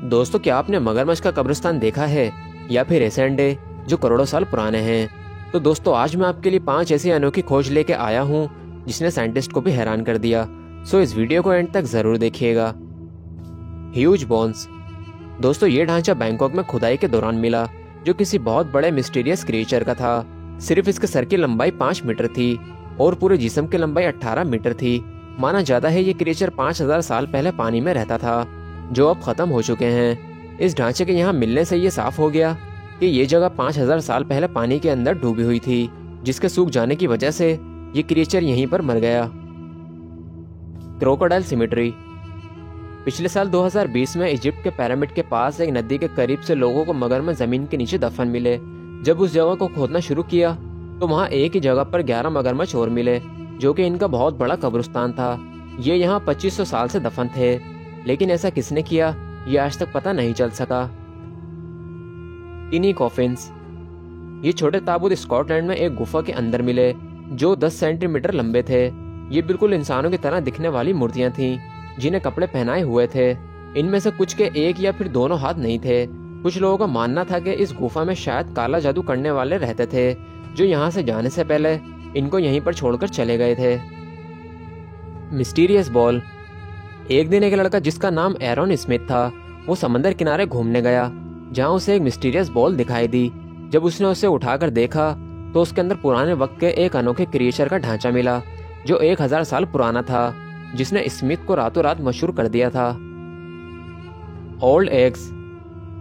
दोस्तों, क्या आपने मगरमच्छ का कब्रिस्तान देखा है या फिर ऐसे अंडे जो करोड़ों साल पुराने हैं? तो दोस्तों, आज मैं आपके लिए 5 ऐसी अनोखी खोज लेके आया हूँ जिसने साइंटिस्ट को भी हैरान कर दिया। सो इस वीडियो को एंड तक जरूर देखिएगा। Huge bones. दोस्तों, ये ढांचा बैंकॉक में खुदाई के दौरान मिला, जो किसी बहुत बड़े मिस्टीरियस क्रिएचर का था। सिर्फ इसके सर की लंबाई 5 मीटर थी और पूरे जिस्म की लंबाई 18 मीटर थी। माना जाता है ये क्रिएचर 5000 साल पहले पानी में रहता था, जो अब खत्म हो चुके हैं। इस ढांचे के यहाँ मिलने से ये साफ हो गया कि ये जगह 5000 साल पहले पानी के अंदर डूबी हुई थी, जिसके सूख जाने की वजह से ये क्रिएचर यहीं पर मर गया। Crocodile symmetry. पिछले साल 2020 में इजिप्ट के पिरामिड के पास एक नदी के करीब से लोगों को मगरमच्छ जमीन के नीचे दफन मिले। जब उस जगह को खोदना शुरू किया तो वहाँ एक ही जगह पर 11 मगरमच्छ और मिले, जो कि इनका बहुत बड़ा कब्रिस्तान था। ये यहाँ 2500 साल से दफन थे, लेकिन ऐसा किसने किया ये आज तक पता नहीं चल सका। Tiny coffins. ये छोटे ताबूत स्कॉटलैंड में एक गुफा के अंदर मिले, जो 10 सेंटीमीटर लंबे थे। ये बिल्कुल इंसानों की तरह दिखने वाली मूर्तियां थीं, जिन्हें कपड़े पहनाए हुए थे। इनमें से कुछ के एक या फिर दोनों हाथ नहीं थे। कुछ लोगों का मानना था कि इस गुफा में शायद काला जादू करने वाले रहते थे, जो यहाँ से जाने से पहले इनको यहीं पर छोड़कर चले गए थे। Mysterious ball. एक दिन एक लड़का जिसका नाम एरॉन स्मिथ था, वो समंदर किनारे घूमने गया, जहाँ उसे एक मिस्टीरियस बॉल दिखाई दी। जब उसने उसे उठाकर देखा तो उसके अंदर पुराने वक्त के एक अनोखे क्रिएचर का ढांचा मिला, जो 1000 साल पुराना था, जिसने स्मिथ को रातों रात मशहूर कर दिया था। Old eggs.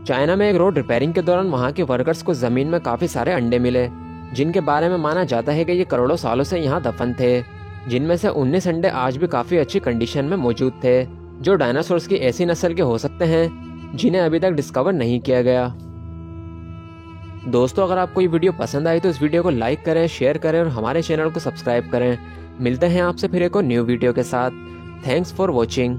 चाइना में एक रोड रिपेयरिंग के दौरान वहां के वर्कर्स को जमीन में काफी सारे अंडे मिले, जिनके बारे में माना जाता है कि ये करोड़ों सालों से यहाँ दफन थे। जिनमें से 19 अंडे आज भी काफी अच्छी कंडीशन में मौजूद थे, जो डायनासोर्स की ऐसी नस्ल के हो सकते हैं जिन्हें अभी तक डिस्कवर नहीं किया गया। दोस्तों, अगर आपको ये वीडियो पसंद आई तो इस वीडियो को लाइक करें, शेयर करें और हमारे चैनल को सब्सक्राइब करें। मिलते हैं आपसे फिर एक और न्यू वीडियो के साथ। Thanks for watching.